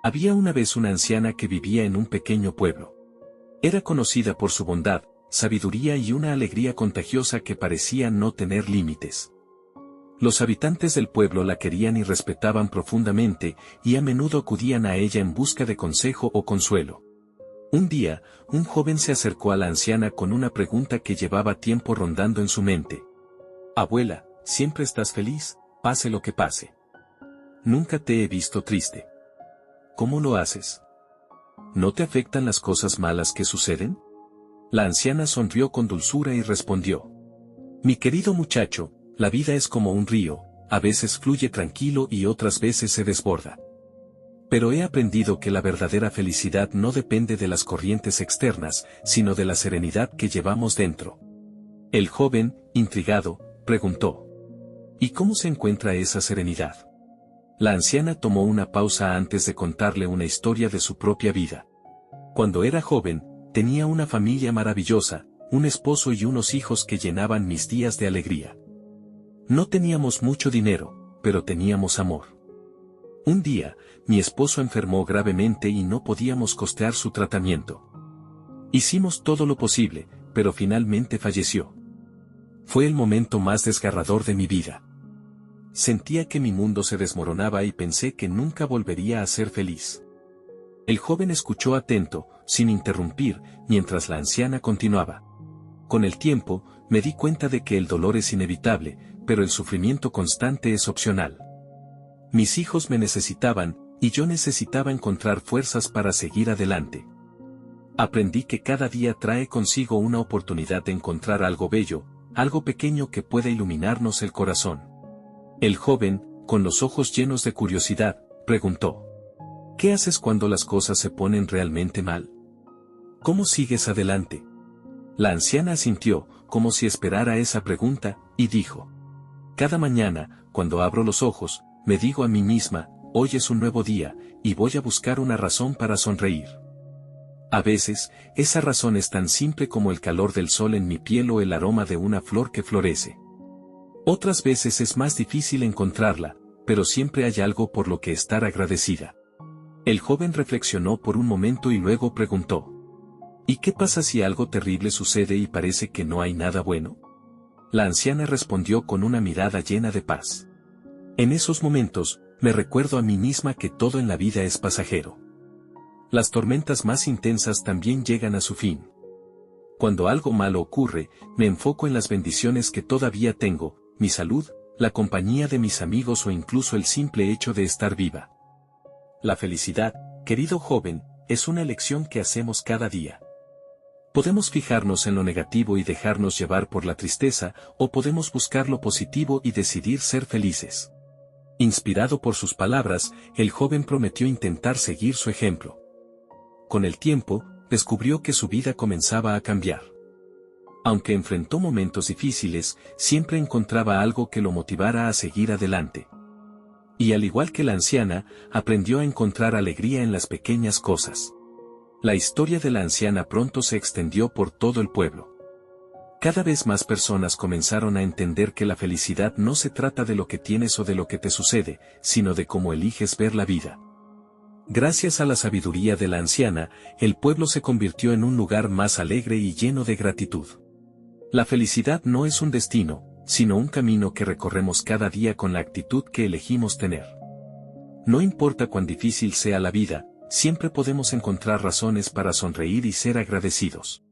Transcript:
Había una vez una anciana que vivía en un pequeño pueblo. Era conocida por su bondad, sabiduría y una alegría contagiosa que parecía no tener límites. Los habitantes del pueblo la querían y respetaban profundamente, y a menudo acudían a ella en busca de consejo o consuelo. Un día, un joven se acercó a la anciana con una pregunta que llevaba tiempo rondando en su mente. «Abuela, ¿siempre estás feliz, pase lo que pase? Nunca te he visto triste. ¿Cómo lo haces? ¿No te afectan las cosas malas que suceden?». La anciana sonrió con dulzura y respondió: «Mi querido muchacho, la vida es como un río, a veces fluye tranquilo y otras veces se desborda. Pero he aprendido que la verdadera felicidad no depende de las corrientes externas, sino de la serenidad que llevamos dentro». El joven, intrigado, preguntó: «¿Y cómo se encuentra esa serenidad?». La anciana tomó una pausa antes de contarle una historia de su propia vida. Cuando era joven, tenía una familia maravillosa, un esposo y unos hijos que llenaban mis días de alegría. No teníamos mucho dinero, pero teníamos amor. Un día, mi esposo enfermó gravemente y no podíamos costear su tratamiento. Hicimos todo lo posible, pero finalmente falleció. Fue el momento más desgarrador de mi vida. Sentía que mi mundo se desmoronaba y pensé que nunca volvería a ser feliz. El joven escuchó atento, sin interrumpir, mientras la anciana continuaba. Con el tiempo, me di cuenta de que el dolor es inevitable, pero el sufrimiento constante es opcional. Mis hijos me necesitaban, y yo necesitaba encontrar fuerzas para seguir adelante. Aprendí que cada día trae consigo una oportunidad de encontrar algo bello, algo pequeño que pueda iluminarnos el corazón. El joven, con los ojos llenos de curiosidad, preguntó: «¿Qué haces cuando las cosas se ponen realmente mal? ¿Cómo sigues adelante?». La anciana asintió, como si esperara esa pregunta, y dijo: «Cada mañana, cuando abro los ojos, me digo a mí misma, hoy es un nuevo día, y voy a buscar una razón para sonreír. A veces, esa razón es tan simple como el calor del sol en mi piel o el aroma de una flor que florece. Otras veces es más difícil encontrarla, pero siempre hay algo por lo que estar agradecida». El joven reflexionó por un momento y luego preguntó: «¿Y qué pasa si algo terrible sucede y parece que no hay nada bueno?». La anciana respondió con una mirada llena de paz: «En esos momentos, me recuerdo a mí misma que todo en la vida es pasajero. Las tormentas más intensas también llegan a su fin. Cuando algo malo ocurre, me enfoco en las bendiciones que todavía tengo, mi salud, la compañía de mis amigos o incluso el simple hecho de estar viva». La felicidad, querido joven, es una elección que hacemos cada día. Podemos fijarnos en lo negativo y dejarnos llevar por la tristeza, o podemos buscar lo positivo y decidir ser felices. Inspirado por sus palabras, el joven prometió intentar seguir su ejemplo. Con el tiempo, descubrió que su vida comenzaba a cambiar. Aunque enfrentó momentos difíciles, siempre encontraba algo que lo motivara a seguir adelante. Y al igual que la anciana, aprendió a encontrar alegría en las pequeñas cosas. La historia de la anciana pronto se extendió por todo el pueblo. Cada vez más personas comenzaron a entender que la felicidad no se trata de lo que tienes o de lo que te sucede, sino de cómo eliges ver la vida. Gracias a la sabiduría de la anciana, el pueblo se convirtió en un lugar más alegre y lleno de gratitud. La felicidad no es un destino, sino un camino que recorremos cada día con la actitud que elegimos tener. No importa cuán difícil sea la vida, siempre podemos encontrar razones para sonreír y ser agradecidos.